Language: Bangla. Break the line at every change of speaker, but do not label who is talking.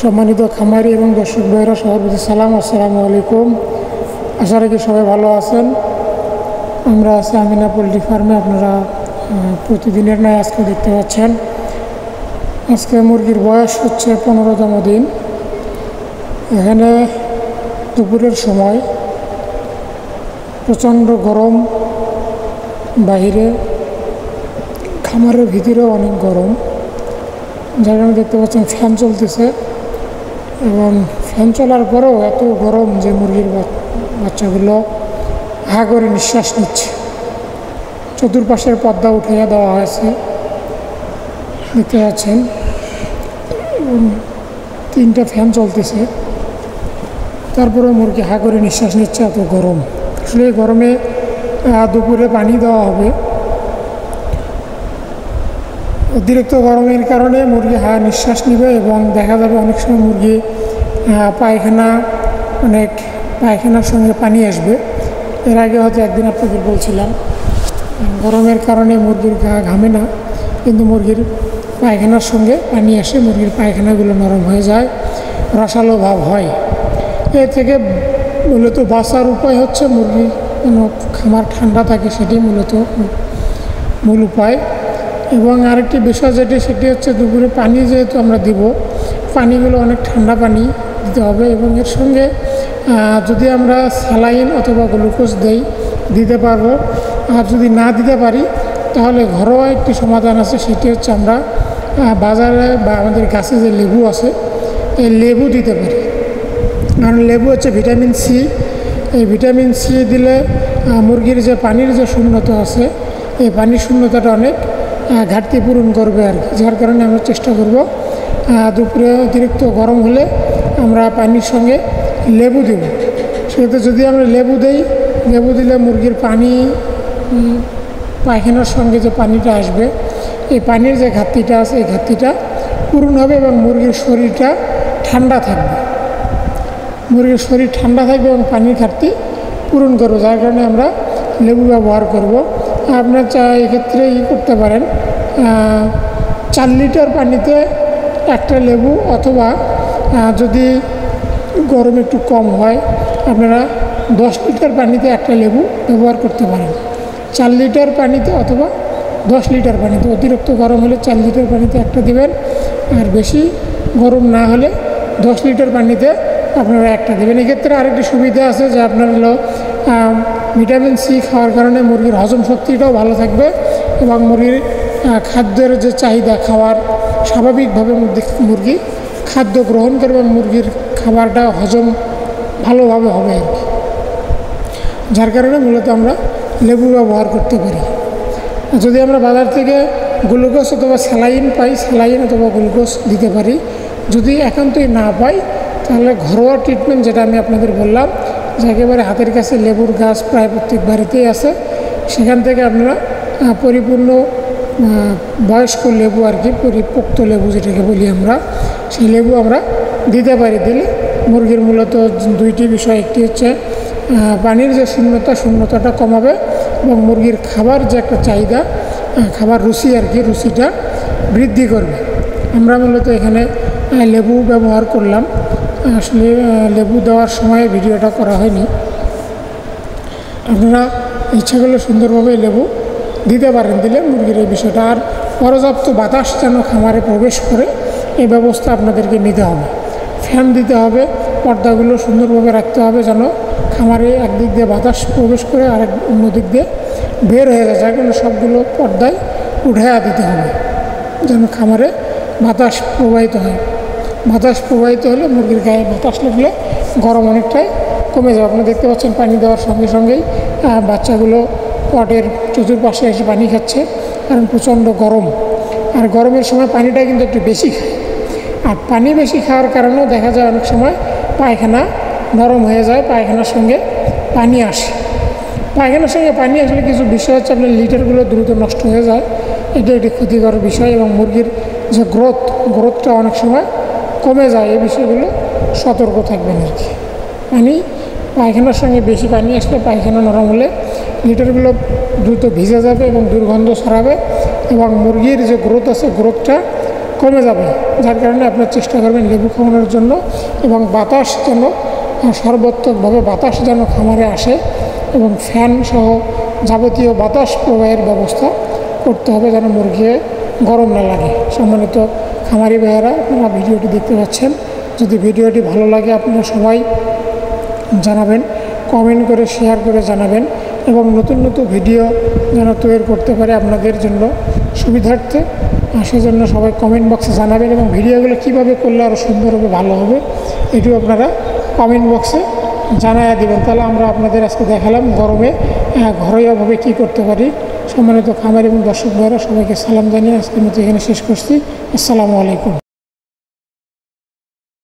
সম্মানিত খামারি এবং দর্শক ভাইরা সবার প্রতি সালাম, আসসালামু আলাইকুম। আশা রাখি সবাই ভালো আছেন। আমরা আছি আমিনা পোলট্রি ফার্মে। আপনারা প্রতিদিনের নয় আজকে দেখতে পাচ্ছেন। আজকে মুরগির বয়স হচ্ছে 15তম দিন। এখানে দুপুরের সময় প্রচণ্ড গরম, বাহিরে খামারের ভিতরেও অনেক গরম, যার কারণে দেখতে পাচ্ছেন ফ্যান চলতেছে এবং ফ্যান চলার পরেও এত গরম যে মুরগির বাচ্চাগুলো হা করে নিঃশ্বাস নিচ্ছে। চতুর্পাশের পর্দা উঠিয়ে দেওয়া হয়েছে, দেখতে পাচ্ছেন। 3টা ফ্যান চলতেছে, তারপরেও মুরগি হা করে নিঃশ্বাস নিচ্ছে, এত গরম। আসলে এই গরমে দুপুরে পানি দেওয়া হবে। অতিরিক্ত গরমের কারণে মুরগি নিঃশ্বাস নেবে এবং দেখা যাবে অনেক সময় মুরগি পায়খানার সঙ্গে পানি আসবে। এর আগে হয়তো একদিন আপনাদের বলছিলাম, গরমের কারণে মুরগির ঘামে না, কিন্তু মুরগির পায়খানার সঙ্গে পানি আসে, মুরগির পায়খানাগুলো নরম হয়ে যায়, রসালো ভাব হয়। এর থেকে মূলত বাঁচার উপায় হচ্ছে মুরগি যেন খামার ঠান্ডা থাকে, সেটি মূলত মূল উপায়। এবং আরেকটি বিষয় সেটি হচ্ছে দুপুরে পানি যেহেতু আমরা দিব, পানিগুলো অনেক ঠান্ডা পানি দিতে হবে। এবং এর সঙ্গে যদি আমরা স্যালাইন অথবা গ্লুকোজ দিতে পারবো। আর যদি না দিতে পারি তাহলে ঘরোয়া একটি সমাধান আছে, সেটি হচ্ছে আমরা বাজারে বা আমাদের গাছে যে লেবু আছে, এই লেবু দিতে পারি। কারণ লেবু হচ্ছে ভিটামিন সি। এই ভিটামিন সি দিলে মুরগির যে পানির যে শূন্যতা আছে, এই পানির শূন্যতাটা অনেক ঘাটতি পূরণ করবে আর কি। যার কারণে আমরা চেষ্টা করব দুপুরে অতিরিক্ত গরম হলে আমরা পানির সঙ্গে লেবু দেব। সেক্ষেত্রে যদি আমরা লেবু দিলে মুরগির পায়খানার সঙ্গে যে পানিটা আসবে, এই পানির যে ঘাটতিটা আছে, এই ঘাটতিটা পূরণ হবে এবং মুরগির শরীরটা ঠান্ডা থাকবে। মুরগির শরীর ঠান্ডা থাকবে এবং পানির ঘাটতি পূরণ করবো, যার কারণে আমরা লেবু ব্যবহার করব। আপনার এক্ষেত্রে করতে পারেন, 4 লিটার পানিতে একটা লেবু, অথবা যদি গরম একটু কম হয় আপনারা 10 লিটার পানিতে একটা লেবু ব্যবহার করতে পারেন। 4 লিটার পানিতে অথবা 10 লিটার পানিতে। অতিরিক্ত গরম হলে 4 লিটার পানিতে একটা দেবেন, আর বেশি গরম না হলে 10 লিটার পানিতে আপনারা একটা দেবেন। এক্ষেত্রে আরেকটি সুবিধা আছে যে আপনার ভিটামিন সি খাওয়ার কারণে মুরগির হজম শক্তিটাও ভালো থাকবে এবং মুরগির খাদ্যের যে চাহিদা, খাওয়ার স্বাভাবিকভাবে মুরগি খাদ্য গ্রহণ করবে এবং মুরগির খাবারটা হজম ভালোভাবে হবে আর কি। যার কারণে মূলত আমরা লেবু ব্যবহার করতে পারি। যদি আমরা বাজার থেকে গ্লুকোজ অথবা স্যালাইন পাই, স্যালাইন অথবা গ্লুকোজ দিতে পারি। যদি একান্তই না পাই তাহলে ঘরোয়া ট্রিটমেন্ট, যেটা আমি আপনাদের বললাম, যে একেবারে হাতের কাছে লেবুর গাছ প্রায় প্রত্যেক বাড়িতেই আছে, সেখান থেকে আপনারা পরিপূর্ণ বয়স্ক লেবু আর কি, পরিপোক্ত লেবু যেটাকে বলি আমরা, সেই লেবু আমরা দিতে পারি। দিলে মুরগির মূলত 2টি বিষয়, একটি হচ্ছে পানির যে শূন্যতাটা কমাবে এবং মুরগির খাবার যে একটা চাহিদা, খাবার রুচি আর কি, রুচিটা বৃদ্ধি করবে। আমরা মূলত এখানে লেবু ব্যবহার করলাম। আসলে লেবু দেওয়ার সময় ভিডিওটা করা হয়নি। আপনারা ইচ্ছা করলে সুন্দরভাবে লেবু দিতে পারেন। দিলে মুরগির এই বিষয়টা, আর পর্যাপ্ত বাতাস যেন খামারে প্রবেশ করে এই ব্যবস্থা আপনাদেরকে নিতে হবে। ফ্যান দিতে হবে, পর্দাগুলো সুন্দরভাবে রাখতে হবে যেন খামারে একদিক দিয়ে বাতাস প্রবেশ করে আর অন্য দিক দিয়ে বের হয়ে যায়। যার কারণে সবগুলো পর্দায় উঠাইয়া দিতে হবে যেন খামারে বাতাস প্রবাহিত হয়। বাতাস প্রবাহিত হলে মুরগির গায়ে বাতাস লাগলে গরম অনেকটাই কমে যাবে। আপনি দেখতে পাচ্ছেন পানি দেওয়ার সঙ্গে সঙ্গেই বাচ্চাগুলো পটের চতুর্পাশে এসে পানি খাচ্ছে, কারণ প্রচণ্ড গরম। আর গরমের সময় পানিটা কিন্তু একটু বেশি খায়, আর পানি বেশি খাওয়ার কারণেও দেখা যায় অনেক সময় পায়খানা নরম হয়ে যায়, পায়খানার সঙ্গে পানি আসে। পায়খানার সঙ্গে পানি আসলে কিছু বিষয় হচ্ছে আপনার লিটারগুলো দ্রুত নষ্ট হয়ে যায়, এটা একটি ক্ষতিকর বিষয়। এবং মুরগির যে গ্রোথটা অনেক সময় কমে যায়, এই বিষয়গুলো সতর্ক থাকবেন আর কি। পায়খানার সঙ্গে বেশি পানি আসলে পায়খানা নরম হলে লিটারগুলো দ্রুত ভিজে যাবে এবং দুর্গন্ধ ছড়াবে এবং মুরগির যে গ্রোথ আছে, গ্রোথটা কমে যাবে। যার কারণে আপনার চেষ্টা করবেন লেবু খাওয়ানোর জন্য, এবং বাতাস যেন সর্বাত্মকভাবে বাতাস যেন খামারে আসে, এবং ফ্যান সহ যাবতীয় বাতাস প্রবাহের ব্যবস্থা করতে হবে যেন মুরগি গরম না লাগে। সম্মানিত খামারি ভাইয়েরা, আপনারা ভিডিওটি দেখতে পাচ্ছেন, যদি ভিডিওটি ভালো লাগে আপনারা সবাই জানাবেন, কমেন্ট করে শেয়ার করে জানাবেন, এবং নতুন নতুন ভিডিও যেন তৈরি করতে পারে আপনাদের জন্য সুবিধার্থে, সেজন্য সবাই কমেন্ট বক্সে জানাবেন, এবং ভিডিওগুলো কীভাবে করলে আরও সুন্দর হবে, ভালো হবে, এটিও আপনারা কমেন্ট বক্সে জানাইয়া দেবেন। তাহলে আমরা আপনাদের আজকে দেখালাম গরমে ঘরোয়াভাবে কী করতে পারি। সম্মানিত খামারি এবং দর্শক ভাইয়েরা, সবাইকে সালাম জানিয়ে আজকের মতো এখানে শেষ করছি। আসসালামু আলাইকুম।